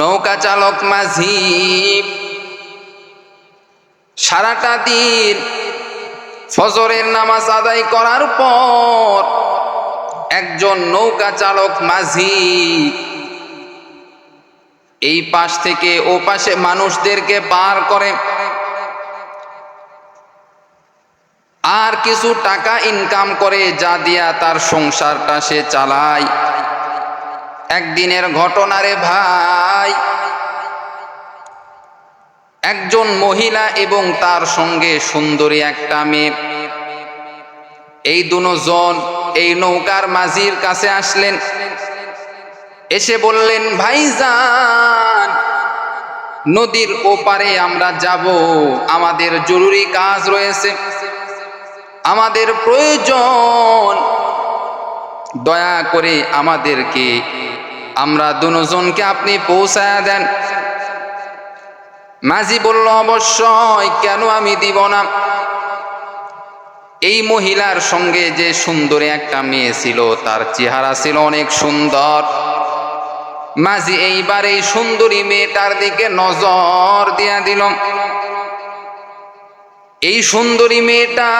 নৌকা চালক মাঝি সারাটা দিন ফজরের নামাজ আদায় করার পর একজন নৌকা চালক মাঝি এই পাশ থেকে ও পাশে মানুষদেরকে পার করে আর কিছু টাকা ইনকাম করে, যা দিয়া তার সংসারটা সে চালায়। একদিনের ঘটনা রে ভাই, একজন মহিলা এবং তার সঙ্গে সুন্দরী একটা মেয়ে, এই দুজন এই নৌকার মাঝির কাছে আসলেন। এসে বললেন, ভাইজান, নদীর ওপারে আমরা যাব, আমাদের জরুরি কাজ রয়েছে, আমাদের প্রয়োজন, দয়া করে আমাদেরকে, আমরা দুজনকে আপনি পৌঁছায়া দেন। মাঝি বলল, অবশ্যই, কেন আমি দিব না। এই মহিলার সঙ্গে যে সুন্দরী একটা মেয়ে ছিল, তার চেহারা ছিল অনেক সুন্দর। মাঝি এইবার এই সুন্দরী মেয়েটার দিকে নজর দিয়া দিল। এই সুন্দরী মেয়েটা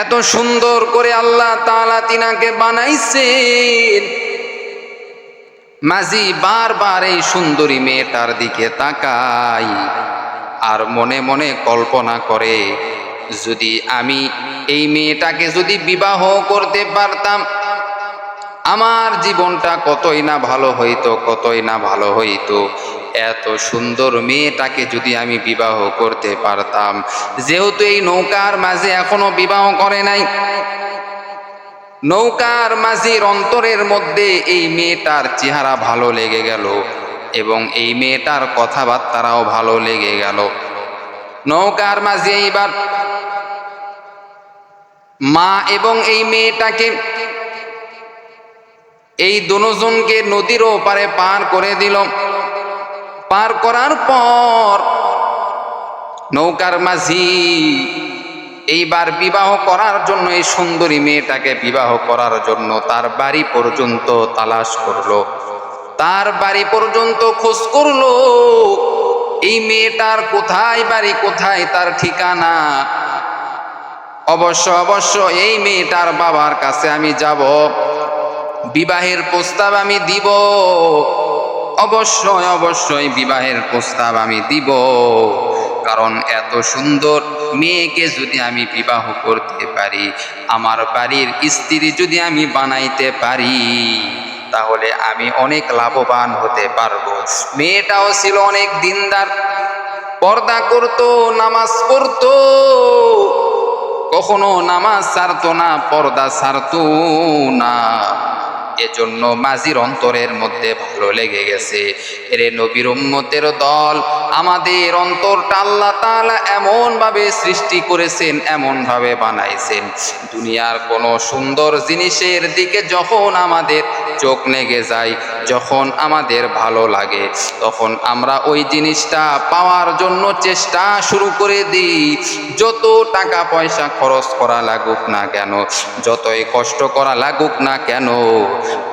এত সুন্দর করে আল্লাহ তাআলা তিনাকে বানাইছেন। মাঝি বারবার এই সুন্দরী মেয়েটার দিকে তাকায় আর মনে মনে কল্পনা করে, যদি আমি এই মেয়েটাকে যদি বিবাহ করতে পারতাম, আমার জীবনটা কতই না ভালো হইতো, কতই না ভালো হইতো। এত সুন্দর মেয়েটাকে যদি আমি বিবাহ করতে পারতাম। যেহেতু এই নৌকার মাঝে এখনো বিবাহ করে নাই, নৌকার মাঝির অন্তরের মধ্যে এই মেয়েটার চেহারা ভালো লেগে গেল এবং এই মেয়েটার কথাবার্তারাও ভালো লেগে গেল। নৌকার মাঝি এইবার মা এবং এই মেয়েটাকে, এই দুজনকে নদীর ওপারে পার করে দিল। পার করার পর নৌকার মাঝি এইবার বিবাহ করার জন্য, এই সুন্দরী মেয়েটাকে বিবাহ করার জন্য তার বাড়ি পর্যন্ত তালাশ করলো, তার বাড়ি পর্যন্ত খোঁজ করলো। এই মেয়েটার কোথায় বাড়ি, কোথায় তার ঠিকানা। অবশ্য অবশ্য এই মেয়েটার বাবার কাছে আমি যাব, বিবাহের প্রস্তাব আমি দিব, অবশ্যই অবশ্যই বিবাহের প্রস্তাব আমি দিব। কারণ এত সুন্দর মেয়েকে যদি আমি বিবাহ করতে পারি, আমার বাড়ির স্ত্রী যদি আমি বানাইতে পারি, তাহলে আমি অনেক লাভবান হতে পারবো। মেয়েটাও ছিল অনেক দিনদার, পর্দা করতো, নামাজ পড়তো, কখনো নামাজ ছাড়তো না, পর্দা ছাড়তো না। এজন্য মাঝির অন্তরের মধ্যে ভালো লেগে গেছে। এরে নবীর উম্মতের দল, আমাদের অন্তরটা আল্লাহ তাআলা এমন ভাবে সৃষ্টি করেছেন, এমন ভাবে বানাইছেন, দুনিয়ার কোন সুন্দর জিনিসের দিকে যখন আমাদের চোখ লেগে যায়, যখন আমাদের ভালো লাগে, তখন আমরা ওই জিনিসটা পাওয়ার জন্য চেষ্টা শুরু করে দিই। যত টাকা পয়সা খরচ করা লাগুক না কেন, যতই কষ্ট করা লাগুক না কেন,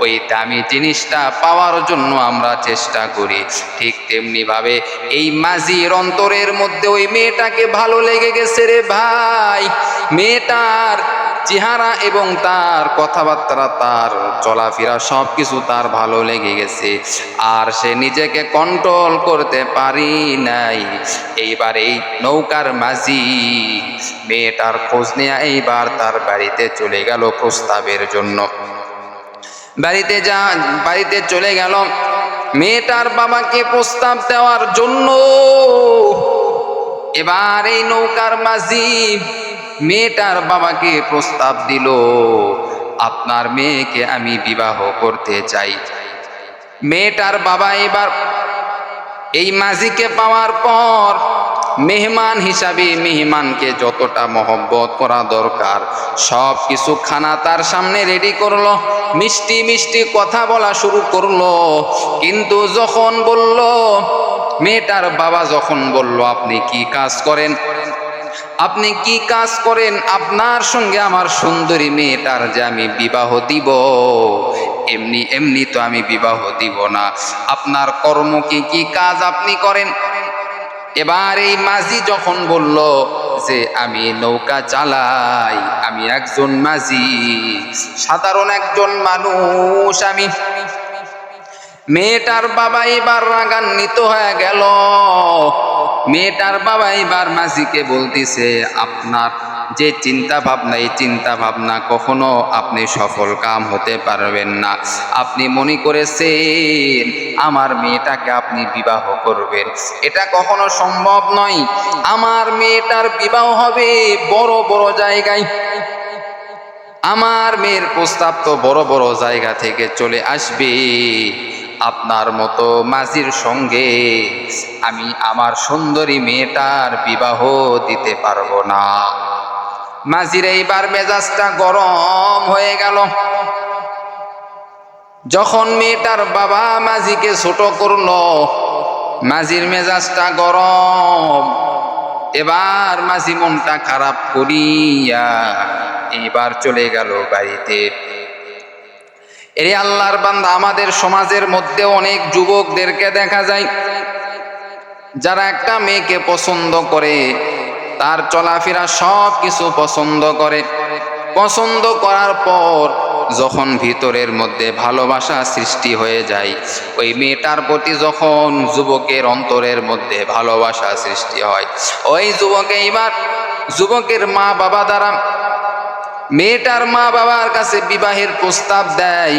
ওই দামি জিনিসটা পাওয়ার জন্য আমরা চেষ্টা করি। ঠিক তেমনি ভাবে এই মাঝির অন্তরের মধ্যে ওই মেয়েটাকে ভালো লেগে গেছে রে ভাই। মেয়েটার চেহারা এবং তার কথাবার্তা, তার চলাফেরা সবকিছু তার ভালো লেগে গেছে, আর সে নিজেকে কন্ট্রোল করতে পারি নাই। এইবার এই নৌকার মাঝি মেয়েটার খোঁজ নিয়ে এইবার তার বাড়িতে চলে গেল প্রস্তাবের জন্য। বাড়িতে চলে গেল মেয়েটার বাবাকে প্রস্তাব দেওয়ার জন্য। এবার এই নৌকার মাঝি মেয়েটার বাবাকে প্রস্তাব দিল, আপনার মেয়েকে আমি বিবাহ করতে চাই। মেয়েটার বাবা এবার এই মাঝিকে পাওয়ার পর মেহমান হিসাবে মেহমানকে যতটা মহব্বত করা দরকার সব কিছু খানা তার সামনে রেডি করলো, মিষ্টি মিষ্টি কথা বলা শুরু করলো। কিন্তু যখন বলল, মেয়েটার বাবা যখন বলল, আপনি কি কাজ করেন, আপনি কি কাজ করেন, আপনার সঙ্গে আমার সুন্দরী মেয়েটার যে আমি বিবাহ দিব, এমনি এমনি তো আমি বিবাহ দিব না, আপনার কর্ম কি কি কাজ আপনি করেন। এবার এই মাঝি যখন বলল যে আমি নৌকা চালাই, আমি একজন মাঝি, সাধারণ একজন মানুষ আমি। মেয়েটার বাবা এবার রাগান্বিত হয়ে গেল। মেয়েটার বাবা এবার মাঝিকে বলতেছে, আপনার যে চিন্তা ভাবনা, এই চিন্তা ভাবনা কখনো আপনি সফল কাম হতে পারবেন না। আপনি মনে করেছেন আমার মেয়েটাকে আপনি বিবাহ করবেন, এটা কখনো সম্ভব নয়। আমার মেয়েটার বিবাহ হবে বড় বড় জায়গায়, আমার মেয়ের প্রস্তাব তো বড় বড় জায়গা থেকে চলে আসবে। আপনার মতো মাঝির সঙ্গে আমি আমার সুন্দরী মেয়েটার বিবাহ দিতে পারবো না। মাঝির এইবার মেজাজটা গরম হয়ে গেল। যখন মেয়েটার বাবা মাঝিকে ছোট করলো, মাঝির মেজাজটা গরম। এবার মাঝি মনটা খারাপ করিয়া এইবার চলে গেল বাড়িতে। এরে আল্লাহর বান্দা, আমাদের সমাজের মধ্যে অনেক যুবকদেরকে দেখা যায় যারা একটা মেয়েকে পছন্দ করে, তার চলাফেরা সব কিছু পছন্দ করে। পছন্দ করার পর যখন ভিতরের মধ্যে ভালোবাসা সৃষ্টি হয়ে যায়, ওই মেয়েটার প্রতি যখন যুবকের অন্তরের মধ্যে ভালোবাসা সৃষ্টি হয়, ওই যুবকে এবার যুবকের মা বাবা দ্বারা মেয়েটার মা বাবার কাছে বিবাহের প্রস্তাব দেয়।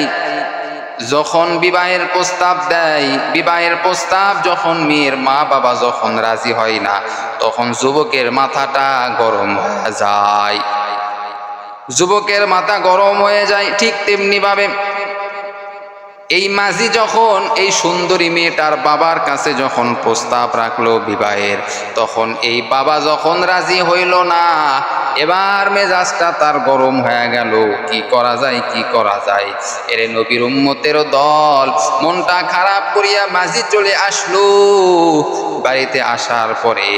যখন বিবাহের প্রস্তাব দেয়, বিবাহের প্রস্তাব যখন মেয়ের মা বাবা যখন রাজি হয় না, তখন যুবকের মাথাটা গরম হয়ে যায়। যুবকের মাথা গরম হয়ে যায়। ঠিক তেমনি ভাবে এই মাঝি যখন এই সুন্দরী মেয়েটার বাবার কাছে যখন প্রস্তাব রাখলো বিবাহের, তখন এই বাবা যখন রাজি হইল না, এবার মেজাজটা তার গরম হয়ে গেল। কি করা যায়, কি করা যায়। এরে নবীর উম্মতের দল মনটা খারাপ করিয়া মাঝি চলে আসলো। বাড়িতে আসার পরে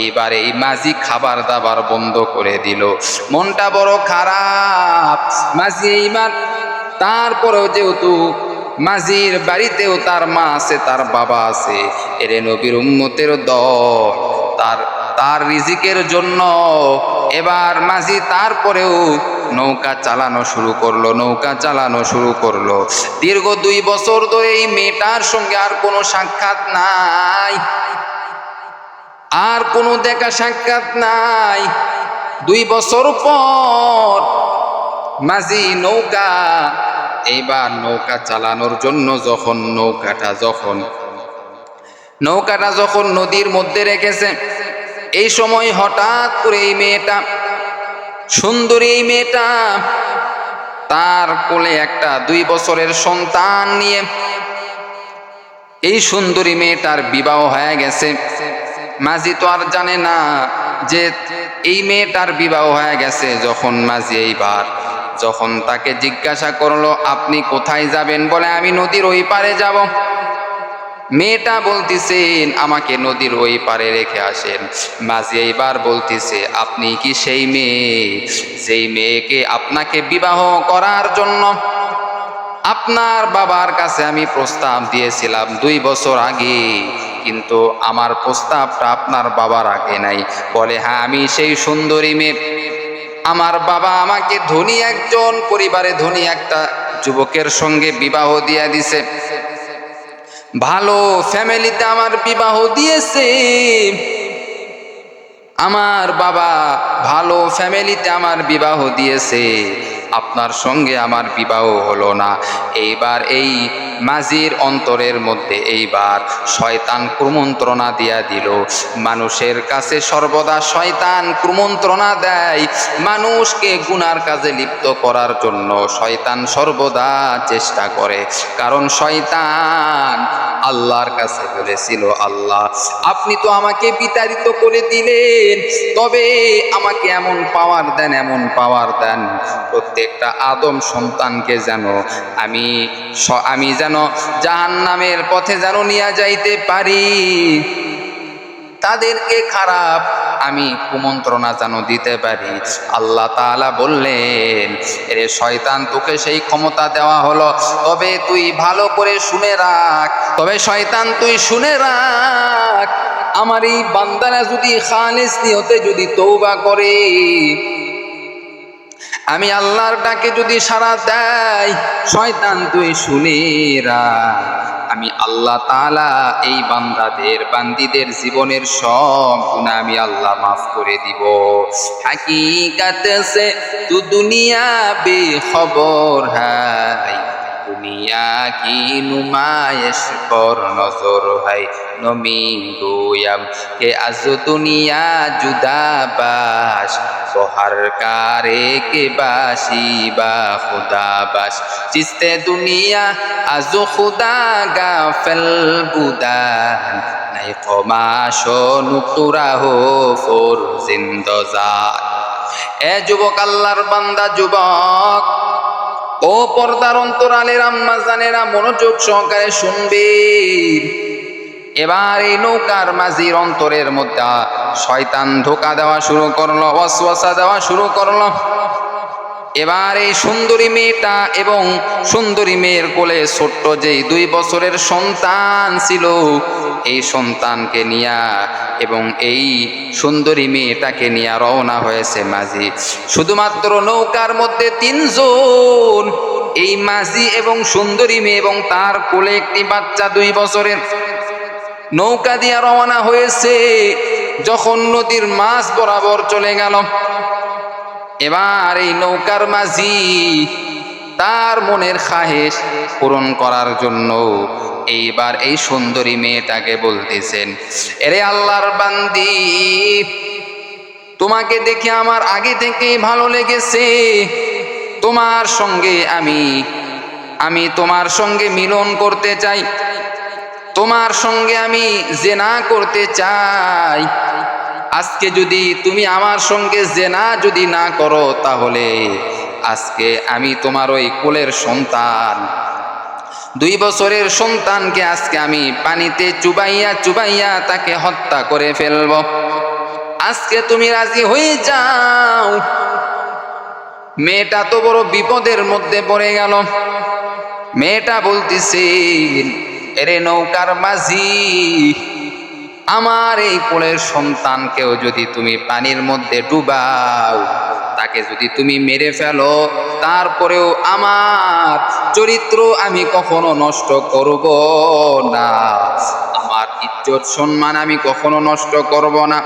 এইবার এই মাঝি খাবার দাবার বন্ধ করে দিল। মনটা বড় খারাপ মাঝি এইবার। তারপরেও যেহেতু মাঝির বাড়িতেও তার মা আছে, তার বাবা আছে, এরে নবীর উম্মতের দল তার রিজিকের জন্য এবার মাঝি তারপরেও নৌকা চালানো শুরু করলো, নৌকা চালানো শুরু করলো। দীর্ঘ 2 বছর ধরে এই মেয়েটার সঙ্গে আর কোনো সাক্ষাৎ নাই, আর কোনো দেখা সাক্ষাৎ নাই। 2 বছর পর মাঝি এইবার নৌকা চালানোর জন্য যখন নৌকাটা যখন নদীর মধ্যে রেখেছে, এই সময় হঠাৎ করে এই মেয়েটা, সুন্দরী এই মেয়েটা, তার কোলে একটা 2 বছরের সন্তান নিয়ে, এই সুন্দরী মেয়েটার বিবাহ হয়ে গেছে। মাঝি তো আর জানে না যে এই মেয়েটার বিবাহ হয়ে গেছে। যখন মাঝি এইবার যখন তাকে জিজ্ঞাসা করলো, আপনি কোথায় যাবেন? বলে, আমি নদীর ওই পারে যাব। মেয়েটা বলতেছেন, আমাকে নদীর ওই পারে রেখে আসেন। মাঝি এইবার বলতেছে, আপনি কি সেই মেয়ে যেই মেয়েকে আপনাকে বিবাহ করার জন্য আপনার বাবার কাছে আমি প্রস্তাব দিয়েছিলাম 2 বছর আগে, কিন্তু আমার প্রস্তাবটা আপনার বাবা রাখে নাই? বলে, হ্যাঁ, আমি সেই সুন্দরী মেয়ে। আমার বাবা আমাকে ধনী একজন পরিবারে ধনী একটা যুবকের সঙ্গে বিবাহ দিয়ে দিছে, ভালো ফ্যামিলিতে আমার বিবাহ দিয়েছে। আমার বাবা ভালো ফ্যামিলিতে আমার বিবাহ দিয়েছে, আপনার সঙ্গে আমার বিবাহ হলো না। এইবার এই মাঝির অন্তরের মধ্যে এইবার শয়তান কুমন্ত্রণা দিয়া দিল। মানুষের কাছে সর্বদা শয়তান কুমন্ত্রণা দেয়, মানুষকে গুনার কাজে লিপ্ত করার জন্য শয়তান সর্বদা চেষ্টা করে। কারণ শয়তান আল্লাহর কাছে বলেছিল, আল্লাহ, আপনি তো আমাকে বিতাড়িত করে দিলেন, তবে আমাকে এমন পাওয়ার দেন, এমন পাওয়ার দেন, প্রত্যেকটা আদম সন্তানকে যেন আমি যেন জাহান্নামের পথে যেন নিয়ে যাইতে পারি, তাদেরকে খারাপ আমি কুমন্ত্রণা যেন দিতে পারি। আল্লাহ তাআলা বললেন, এরে শয়তান, তোকে সেই ক্ষমতা দেওয়া হলো, তবে তুই ভালো করে শুনে রাখ, তবে শয়তান তুই শুনে রাখ, আমার এই বান্দারা যদি খালিস নিয়তে যদি তওবা করে, আমি আল্লাহর ডাকে যদি সাড়া দেয়, শয়তান তুই শুনে রাখ, আমি আল্লাহ তাআলা এই বান্দিদের জীবনের সব গুনাহ আমি আল্লাহ মাফ করে দিব। হাকিকত সে তু দুনিয়া বেখবর হাই, দুনিয়া কি নুমায়েশ পর নজর হাই, নমি গোয়াম কে আজ দুনিয়া জুদা বাস, বহার কারে কে বাসি বা খুদা বাস, চিস্তে দুনিয়া আজ খুদা গাফেল বুদান, নাই কমাশো নুকুরা হো ফোর জিন্দজাত। এ যুবক, আল্লাহর বান্দা যুবক, ও পর্দার অন্তরালের আম্মা জানেরা, মনোযোগ সহকারে শুনবেন। এবার এই নৌকার মাঝির অন্তরের মধ্যে শয়তান ধোঁকা দেওয়া শুরু করলো, ওয়াসওয়াসা দেওয়া শুরু করলো। এবার এই সুন্দরী মেয়েটা এবং সুন্দরী মেয়ের কোলে ছোট্ট যেই 2 বছরের সন্তান ছিল, এই সন্তানকে নিয়া এবং এই সুন্দরী মেয়েটাকে নিয়ে রওনা হয়েছে মাঝি। শুধুমাত্র নৌকার মধ্যে 3 জন, এই মাঝি এবং সুন্দরী মেয়ে এবং তার কোলে একটি বাচ্চা 2 বছরের। নৌকা দিয়া রওনা হয়েছে, যখন নদীর মাঝ বরাবর চলে গেল, এবার এই নৌকার মাঝি তার মনের খাহেশ পূরণ করার জন্য এইবার এই সুন্দরী মেয়েটাকে বলতেছেন, এরে আল্লাহর বান্দি, তোমাকে দেখে আমার আগে থেকেই ভালো লেগেছে, তোমার সঙ্গে আমি তোমার সঙ্গে মিলন করতে চাই, তোমার সঙ্গে আমি জেনা করতে চাই। আজকে যদি তুমি আমার সঙ্গে জেনা যদি না করো, তাহলে আজকে আমি তোমার ওই কোলের সন্তান 2 বছরের সন্তানকে আজকে আমি পানিতে চুবাইয়া তাকে হত্যা করে ফেলব। আজকে তুমি রাজি হয়ে যাও। মেয়েটা তো বড় বিপদের মধ্যে পড়ে গেল। মেয়েটা বলতেছে, এরে নৌকার মাঝি, আমার এই কোলের সন্তানকেও যদি তুমি পানির মধ্যে ডুবাও, তাকে যদি তুমি মেরে ফেলো, তারপরেও আমার চরিত্র আমি কখনো নষ্ট করব না, আমার ইজ্জত সম্মান আমি কখনো নষ্ট করব না।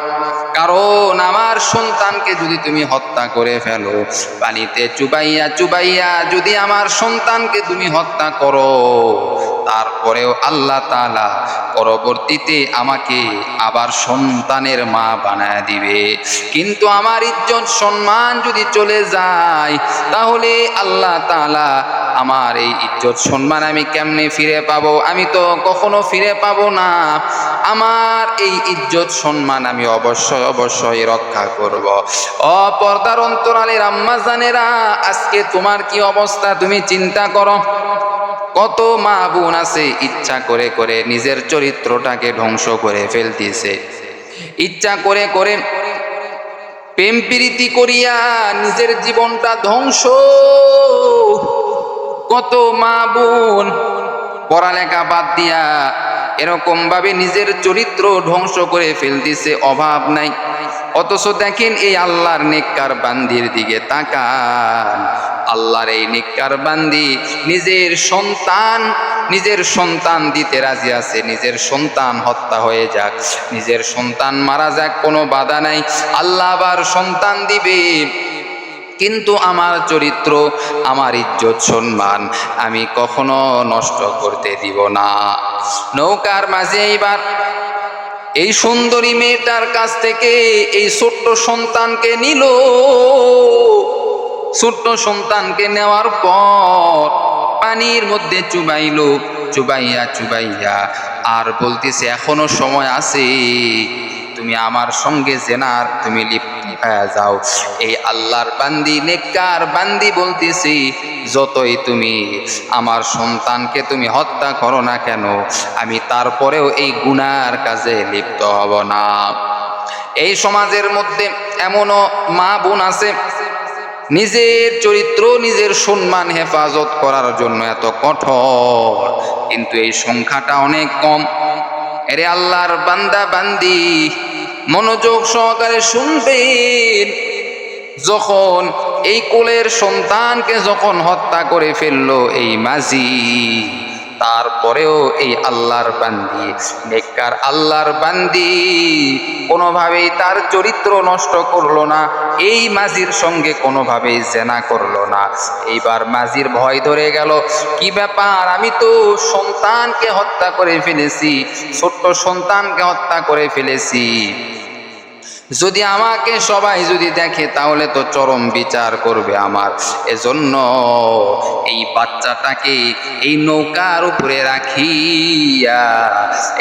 কারণ আমার সন্তানকে যদি তুমি হত্যা করে ফেলো, পানিতে চুবাইয়া যদি আমার সন্তানকে তুমি হত্যা করো, তারপরেও আল্লাহ তাআলা পরবর্তীতে আমাকে আবার সন্তানের মা বানায় দিবে। কিন্তু আমার ইজ্জত সম্মান যদি চলে যায়, তাহলে আল্লাহ তাআলা আমার এই ইজ্জত সম্মান আমি কেমনে ফিরে পাবো? আমি তো কখনো ফিরে পাবো না। আমার এই ইজ্জত সম্মান আমি অবশ্যই রক্ষা করব। পর্দার অন্তরালের আম্মা জানেরা, আজকে তোমার কি অবস্থা তুমি চিন্তা করো। কত মা বোন আছে ইচ্ছা করে নিজের চরিত্রটাকে ধ্বংস করে ফেলতেছে, ইচ্ছা করে প্রেম প্রীতি করিয়া নিজের জীবনটা ধ্বংস। কত মা বোন পড়ালেখা বাদ দিয়া এরকম ভাবে নিজের চরিত্র ধ্বংস করে ফেলতেছে, অভাব নাই। অথচ দেখেন এই আল্লাহর নেককার বান্দির দিকে তাকান। আল্লাহর এই নেককার বান্দি নিজের সন্তান দিতে রাজি আছে, নিজের সন্তান হত্যা হয়ে যাক, নিজের সন্তান মারা যাক, কোনো বাধা নাই, আল্লাহ আবার সন্তান দিবে। কিন্তু আমার চরিত্র, আমার ইজ্জত সম্মান আমি কখনো নষ্ট করতে দিব না। নৌকার মাঝে এইবার এই সুন্দরী মেয়েটার কাছ থেকে এই ছোট্ট সন্তানকে নিল। ছোট্ট সন্তানকে নেওয়ার পর পানির মধ্যে চুবাইয়া আর বলতেছে, এখনো সময় আছে, তুমি আমার সঙ্গে জেনার তুমি লিপ্ত হয়ে যাও। এই আল্লাহর বান্দি, নেককার বান্দি বলতেছি, যতই তুমি আমার সন্তানকে তুমি হত্যা করো না কেন, আমি তারপরেও এই গুনার কাজে লিপ্ত হব না। এই সমাজের মধ্যে এমনও মা বোন আছে নিজের চরিত্র নিজের সম্মান হেফাজত করার জন্য এত কঠোর, কিন্তু এই সংখ্যাটা অনেক কম। এরে আল্লাহর বান্দা বান্দি, মনোযোগ সহকারে শুনবেন। যখন এই কোলের সন্তানকে যখন হত্যা করে ফেললো এই মাঝি, তারপরেও এই আল্লাহর বান্দি, নেককার আল্লাহর বান্দি কোনোভাবেই তার চরিত্র নষ্ট করলো না, এই মাঝির সঙ্গে কোনোভাবেই জেনা করলো না। এইবার মাঝির ভয় ধরে গেল, কি ব্যাপার, আমি তো সন্তানকে হত্যা করে ফেলেছি, ছোট্ট সন্তানকে হত্যা করে ফেলেছি, যদি আমাকে সবাই যদি দেখে তাহলে তো চরম বিচার করবে আমার। এজন্য এই বাচ্চাটাকে এই নৌকার উপরে রাখিয়া,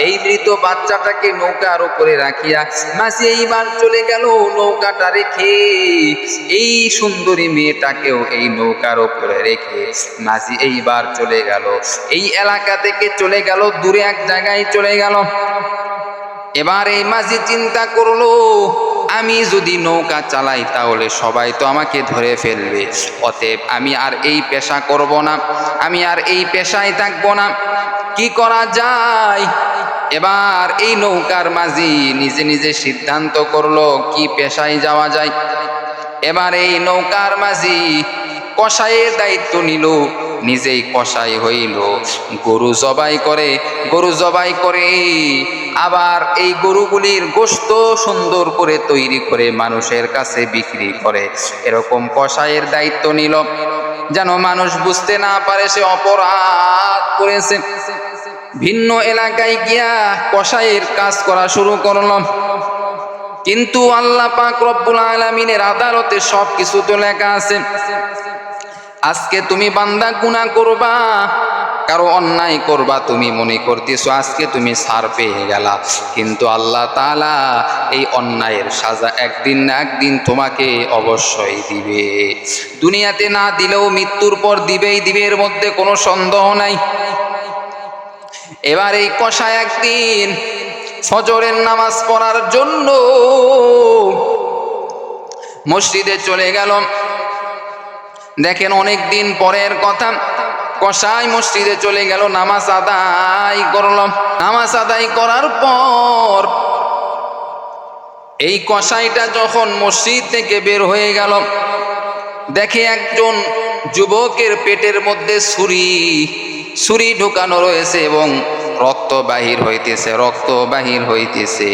এই মৃত বাচ্চাটাকে নৌকার উপরে রাখিয়া মাঝি এইবার চলে গেল নৌকাটা রেখে, এই সুন্দরী মেয়েটাকেও এই নৌকার উপরে রেখে মাঝি এইবার চলে গেল, এই এলাকা থেকে চলে গেল, দূরে এক জায়গায় চলে গেল। এবার এই মাঝি চিন্তা করলো, আমি যদি নৌকা চালাই তাহলে সবাই তো আমাকে ধরে ফেলবে, অতএব আমি আর এই পেশা করব না, আমি আর এই পেশায় থাকবো না, কি করা যায়? এবার এই নৌকার মাঝি নিজে নিজে সিদ্ধান্ত করলো কি পেশায় যাওয়া যায়। এবার এই নৌকার মাঝি কসাইয়ের দায়িত্ব নিল, নিজেই কসাই হইল, গরু জবাই করে, গরু জবাই করে আবার এই গরুগুলির গোশত সুন্দর করে তৈরি করে মানুষের কাছে বিক্রি করে। এরকম কসাইয়ের দায়িত্ব নিল, যেন মানুষ বুঝতে না পারে সে অপরাধ করেছে। ভিন্ন এলাকায় গিয়া কসাইয়ের কাজ করা শুরু করলাম, কিন্তু আল্লাহ পাক রব্বুল আলামিনের আদালতে সব কিছু তো লেখা আছে। আজকে তুমি বান্দা গুনাহ করবা, কারো অন্যায় করবা, তুমি মনে করতেছো আজকে তুমি ছাড় পেয়ে গেলা, কিন্তু আল্লাহ তাআলা এই অন্যায়ের সাজা একদিন না একদিন তোমাকে অবশ্যই দিবে। দুনিয়াতে না দিলেও মৃত্যুর পর দিবেই দিবে, এর মধ্যে কোনো সন্দেহ নাই। এবার এই কসাই একদিন ফজরের নামাজ পড়ার জন্য মসজিদে চলে গেল। দেখেন অনেক দিন পরের কথা, কসাই মসজিদে চলে গেল, নামাজ আদায় করল। নামাজ আদায় করার পর এই কসাইটা যখন মসজিদ থেকে বের হয়ে গেল, দেখে একজন যুবকের পেটের মধ্যে ছুরি ঢোকানো রয়েছে এবং রক্ত বাহির হইতেছে, রক্ত বাহির হইতেছে।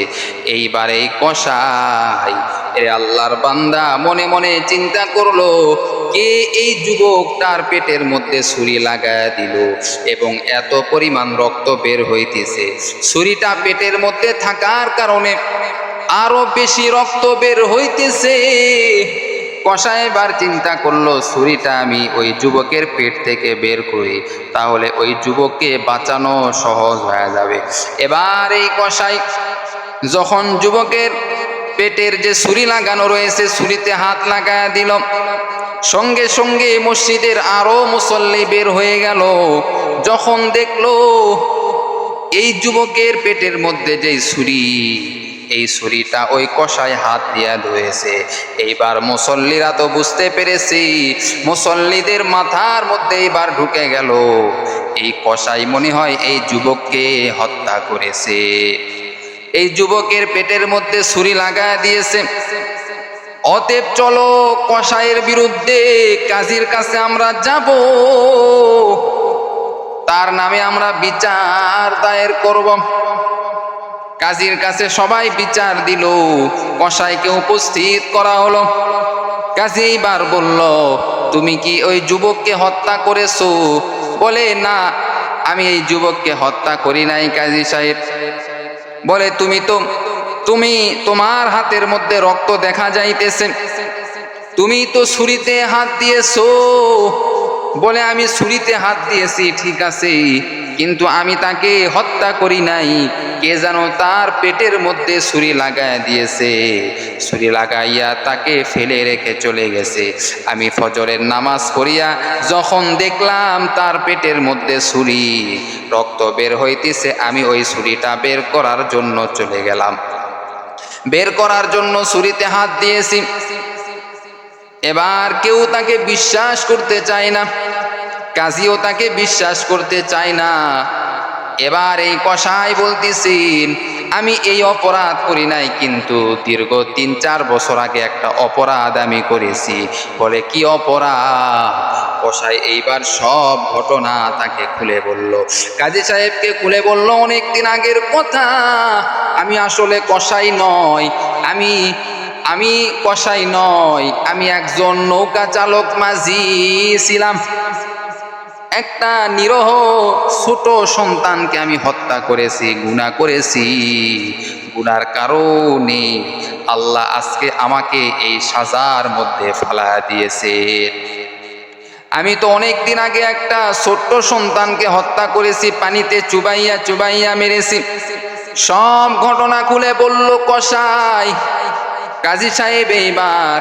এইবার এই কসাই, এ আল্লাহর বান্দা, মনে মনে চিন্তা করলো, কে এই যুবক তার পেটের মধ্যে ছুরি লাগায় দিল এবং এত পরিমাণ রক্ত বের হইতেছে। ছুরিটা পেটের মধ্যে থাকার কারণে আরো বেশি রক্ত বের হইতেছে। কসাই এবার চিন্তা করলো, ছুরিটা আমি ওই যুবকের পেট থেকে বের করি, তাহলে ওই যুবককে বাঁচানো সহজ হয়ে যাবে। এবার এই কসাই যখন যুবকের পেটের যে ছুরি লাগানো রয়েছে ছুরিতে হাত লাগায় দিল, সঙ্গে সঙ্গে মসজিদের আরো মুসল্লি বের হয়ে গেল। যখন দেখলো এই যুবকের পেটের মধ্যে যে ছুরি, এই ছুরিটা ওই কসাই হাত দিয়া ধুয়েছে। এইবার মুসল্লিরা তো বুঝতে পেরেছি, মুসল্লিদের মাথার মধ্যে এবার ঢুকে গেল, এই কসাই মনে হয় এই যুবককে হত্যা করেছে, এই যুবকের পেটের মধ্যে ছুরি লাগায় দিয়েছে। অতএব চলো কসাইয়ের বিরুদ্ধে কাজীর কাছে আমরা যাব, তার নামে আমরা বিচার দায়ের করব। কাজীর কাছে সবাই বিচার দিল, কসাইকে উপস্থিত করা হলো। কাজী এবার বলল, তুমি কি ওই যুবককে হত্যা করেছো? বলে, না, আমি এই যুবককে হত্যা করি নাই কাজী সাহেব। বলে, তুমি তোমার হাতের মধ্যে রক্ত দেখা যাইতেছে, তুমি তো ছুরিতে হাত দিয়েছো। বলে, আমি ছুরিতে হাত দিয়েছি ঠিক আছে, কিন্তু আমি তাকে হত্যা করি নাই, কে যেন তার পেটের মধ্যে ছুরি লাগায় দিয়েছে, ছুরি লাগাইয়া তাকে ফেলে রেখে চলে গেছে। আমি ফজরের নামাজ পড়িয়া যখন দেখলাম তার পেটের মধ্যে ছুরি, রক্ত বের হইতেছে, আমি ওই ছুরিটা বের করার জন্য চলে গেলাম। বের করার জন্য ছুরিতে হাত দিয়েছি। এবার কেউ তাকে বিশ্বাস করতে চায় না, কাজীও তাকে বিশ্বাস করতে চায় না। এবার এই কসাই বলতেছেন, আমি এই অপরাধ করি নাই, কিন্তু দীর্ঘ ৩-৪ বছর আগে একটা অপরাধ আমি করেছি। বলে কি অপরাধ? কসাই এইবার সব ঘটনা তাকে খুলে বলল, কাজী সাহেবকে খুলে বলল, অনেক দিন আগের কথা, আমি আসলে কসাই নয়, আমি কসাই নয়, আমি একজন নৌকা চালক মাঝি ছিলাম। একটা নিরহ ছোট সন্তানকে আমি হত্যা করেছি, গুনাহ করেছি। গুনার কারণে আল্লাহ আজকে আমাকে এই সাজার মধ্যে ফেলা দিয়েছে। আমি তো অনেক দিন আগে একটা ছোট্ট সন্তানকে হত্যা করেছি, পানিতে চুবাইয়া চুবাইয়া মেরেছি। সব ঘটনা খুলে বলল কসাই। কাজী সাহেব এইবার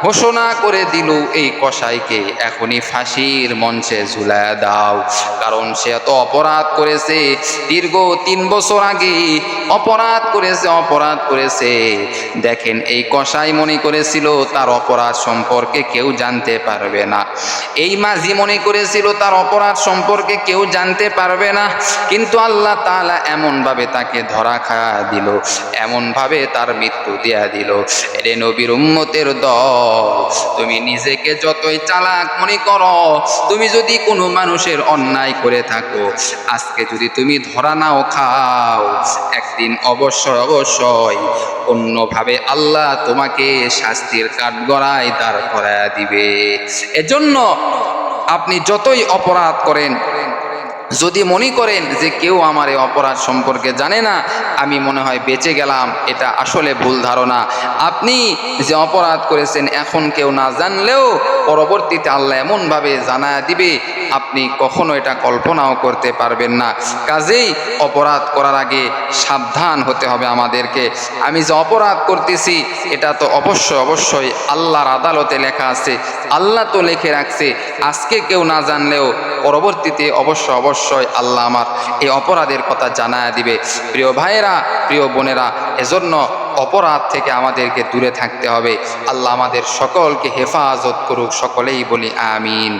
ঘোষণা করে দিল, এই কসাইকে এখনই ফাঁসির মঞ্চে ঝুলায়া দাও, কারণ সে এত অপরাধ করেছে, দীর্ঘ ৩ বছর আগে অপরাধ করেছে। দেখেন, এই কসাই মনে করেছিল তার অপরাধ সম্পর্কে কেউ জানতে পারবে না, এই মাঝি মনে করেছিল তার অপরাধ সম্পর্কে কেউ জানতে পারবে না, কিন্তু আল্লাহ তাআলা এমনভাবে তাকে ধরা খাওয়া দিল, এমনভাবে তার মৃত্যু দিয়া দিল। এরে নবীর উম্মতের দল, তুমি নিজেকে যতই চালাক মনে করো, তুমি যদি কোনো মানুষের অন্যায় করে থাকো, আজকে যদি তুমি ধরা নাও খাও, একদিন অবশ্যই অন্যভাবে আল্লাহ তোমাকে শাস্তির কাঠগড়ায় দাঁড় করায়া দিবে। এজন্য আপনি যতই অপরাধ করেন, যদি মনে করেন যে কেউ আমার এই অপরাধ সম্পর্কে জানে না, আমি মনে হয় বেঁচে গেলাম, এটা আসলে ভুল ধারণা। আপনি যে অপরাধ করেছেন এখন কেউ না জানলেও পরবর্তীতে আল্লাহ এমনভাবে জানায়া দিবে, আপনি কখনো এটা কল্পনাও করতে পারবেন না। কাজেই অপরাধ করার আগে সাবধান হতে হবে আমাদেরকে। আমি যে অপরাধ করতেছি এটা তো অবশ্যই আল্লাহর আদালতে লেখা আছে, আল্লাহ তো লিখে রাখছে, আজকে কেউ না জানলেও পরবর্তীতে অবশ্যই আল্লাহ আমার এই অপরাধের কথা জানায়া দিবে। প্রিয় ভাইয়েরা, প্রিয় বোনেরা, এজন্য অপরাধ থেকে আমাদেরকে দূরে থাকতে হবে। আল্লাহ আমাদের সকলকে হেফাজত করুক, সকলেই বলি আমিন।